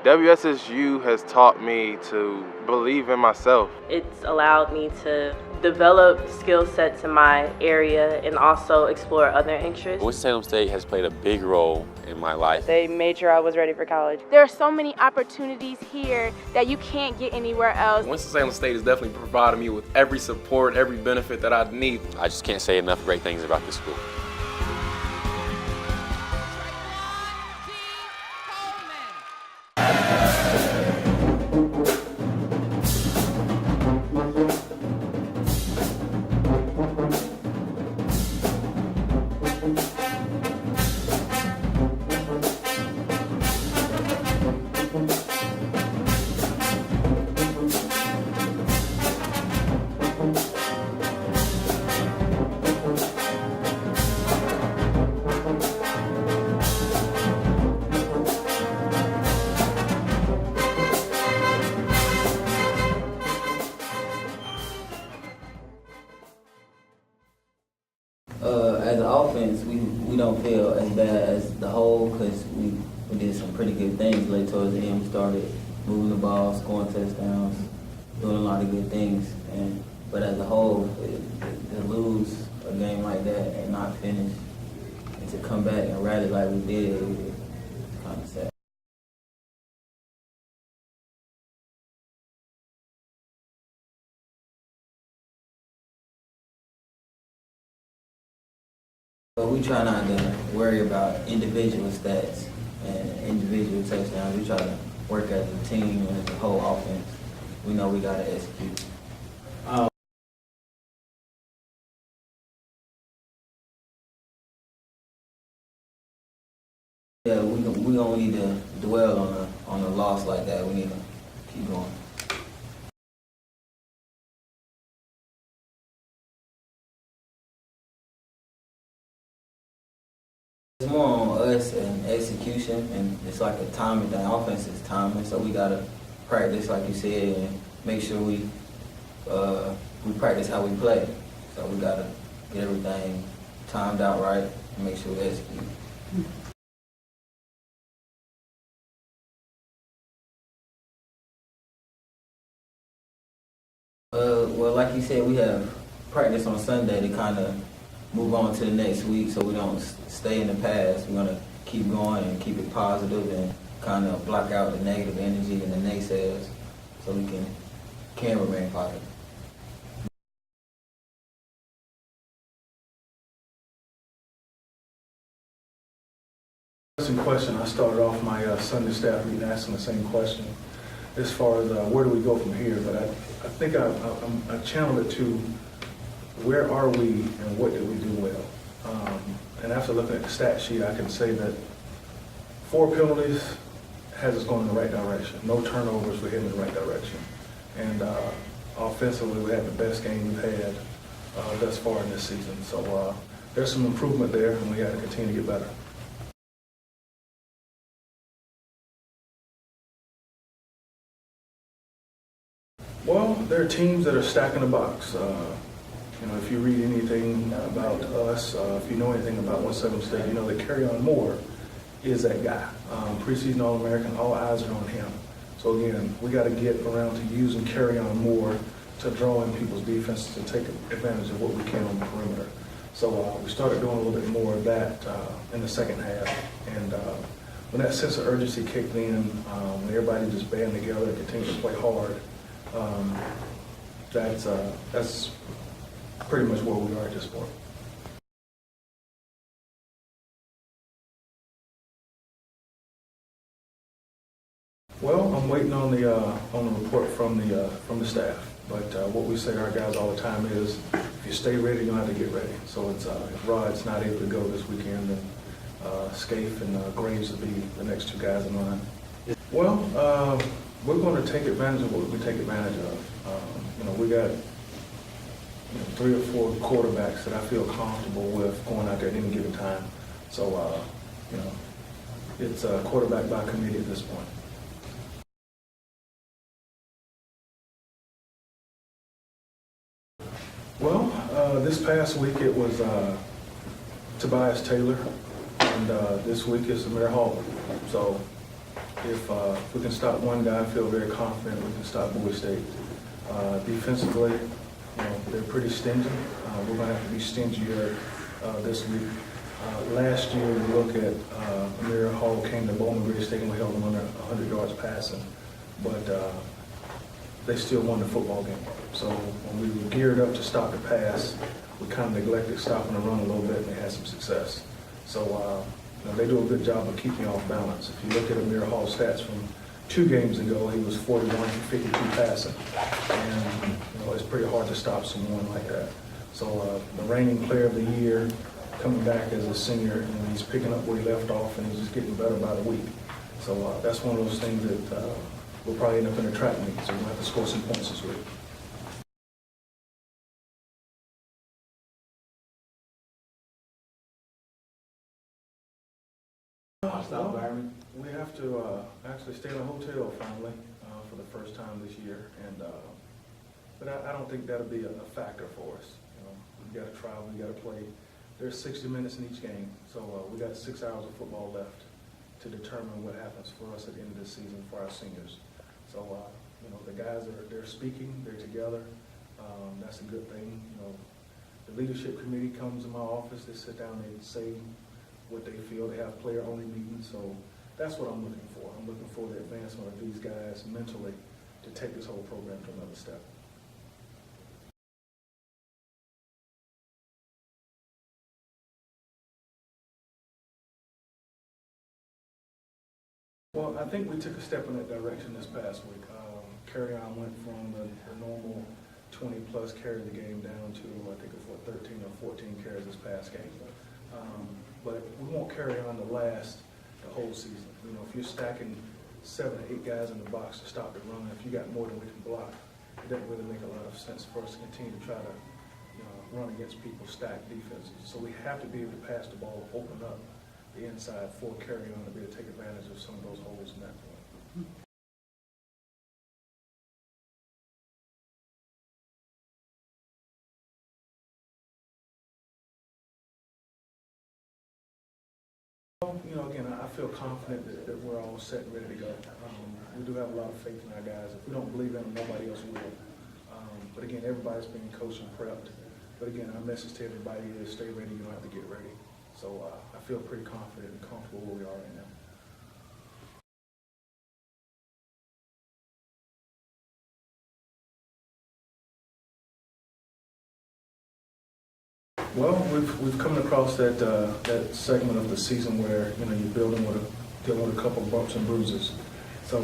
WSSU has taught me to believe in myself. It's allowed me to develop skill sets in my area and also explore other interests. Winston-Salem State has played a big role in my life. They made sure I was ready for college. There are so many opportunities here that you can't get anywhere else. Winston-Salem State has definitely provided me with every support, every benefit that I need. I just can't say enough great things about this school. As an offense, we don't feel as bad as the whole because we did some pretty good things late towards the end. We started moving the ball, scoring touchdowns, doing a lot of good things. But as a whole, to lose a game like that and not finish, and to come back and rally like we did, it was kind of sad. But we try not to worry about individual stats and individual touchdowns. We try to work as a team and as a whole offense. We know we got to execute. Yeah, we don't need to dwell on a loss like that. We need to keep going. It's more on us and execution, and it's like a timing thing. Offense is timing, so we gotta practice, like you said, and make sure we practice how we play. So we gotta get everything timed out right and make sure we execute. Well, like you said, we have practice on Sunday to kind of move on to the next week so we don't stay in the past. We're going to keep going and keep it positive and kind of block out the negative energy and the naysayers so we can remain positive. Question. I started off my Sunday staff meeting asking the same question as far as where do we go from here, but I think I channeled it to where are we and what did we do well. And after looking at the stat sheet, I can say that 4 penalties has us going in the right direction. No turnovers, we're heading in the right direction. And offensively, we had the best game we've had thus far in this season. So there's some improvement there, and we got to continue to get better. Well, there are teams that are stacking the box. If you read anything about us, if you know anything about Winston-Salem State, you know that Kerryon Moore is that guy. Preseason All-American, all eyes are on him. So again, we got to get around to using Kerryon Moore to draw in people's defenses and take advantage of what we can on the perimeter. So we started doing a little bit more of that in the second half. And when that sense of urgency kicked in, when everybody just banded together and continued to play hard, that's pretty much where we are at this point. Well, I'm waiting on the report from the staff. But what we say to our guys all the time is, if you stay ready, you don't have to get ready. So it's if Rod's not able to go this weekend, then Scaife and Graves will be the next 2 guys in line. Well, we're going to take advantage of what we take advantage of. We got 3 or 4 quarterbacks that I feel comfortable with going out there at any given time. So, it's quarterback by committee at this point. Well, this past week it was Tobias Taylor, and this week it's Amir Hall. So if we can stop one guy, I feel very confident we can stop Bowie State. Defensively, they're pretty stingy. We're going to have to be stingier this week. Last year, we look at Amir Hall came to Bowie State and we held them under 100 yards passing, but they still won the football game. So when we were geared up to stop the pass, we kind of neglected stopping the run a little bit, and they had some success. So they do a good job of keeping you off balance. If you look at Amir Hall's stats from 2 games ago, he was 41 for 52 passing, and it's pretty hard to stop someone like that. So the reigning player of the year, coming back as a senior, and he's picking up where he left off, and he's just getting better by the week. So that's one of those things that we'll probably end up in a trap meet, so we'll have to score some points this week. We have to actually stay in a hotel finally for the first time this year, and but I don't think that'll be a factor for us. We got to travel, we got to play. There's 60 minutes in each game, so we got 6 hours of football left to determine what happens for us at the end of the season for our seniors. So the guys they're speaking, they're together. That's a good thing. The leadership committee comes in my office. They sit down, they say what they feel. They have player-only meetings, so that's what I'm looking for. I'm looking for the advancement of these guys mentally to take this whole program to another step. Well, I think we took a step in that direction this past week. Carry-on went from the normal 20-plus carry the game down to, I think it was 13 or 14 carries this past game. But we won't carry on to last the whole season. If you're stacking 7 or 8 guys in the box to stop the run, if you got more than we can block, it doesn't really make a lot of sense for us to continue to try to run against people, stacked defenses. So we have to be able to pass the ball, open up the inside for carry-on to be able to take advantage of some of those holes in that point. Again, I feel confident that we're all set and ready to go. We do have a lot of faith in our guys. If we don't believe in them, nobody else will. But again, everybody's being coached and prepped. But again, our message to everybody is stay ready. You don't have to get ready. So I feel pretty confident and comfortable where we are right now. Well, we've come across that segment of the season where you're dealing with a couple of bumps and bruises. So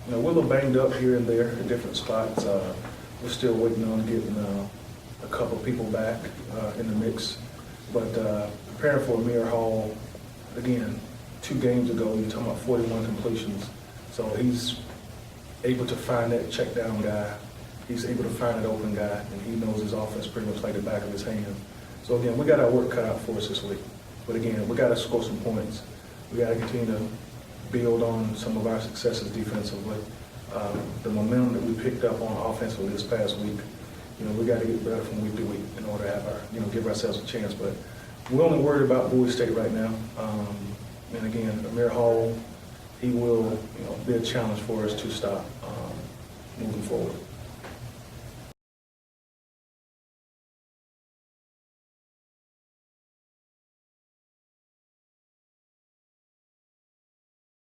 we're a little banged up here and there at different spots. We're still waiting on getting a couple of people back in the mix. But preparing for Amir Hall, again, 2 games ago, you're talking about 41 completions. So he's able to find that check down guy. He's able to find that open guy, and he knows his offense pretty much like the back of his hand. So again, we got our work cut out for us this week. But again, we got to score some points. We got to continue to build on some of our successes defensively. The momentum that we picked up on offensively this past week, we got to get better from week to week in order to have our, give ourselves a chance. But we're only worried about Bowie State right now. And again, Amir Hall, he will, be a challenge for us to stop moving forward.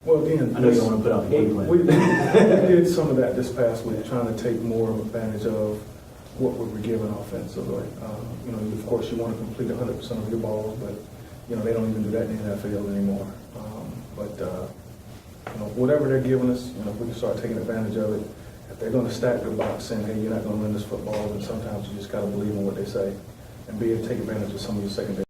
Well, again, I know you don't want to put out the game plan. We did some of that this past week, trying to take more advantage of what we were given offensively. Of course, you want to complete 100% of your balls, but they don't even do that in the NFL anymore. Whatever they're giving us, if we can start taking advantage of it. If they're going to stack the box saying, hey, you're not going to win this football, then sometimes you just got to believe in what they say and be able to take advantage of some of your secondary.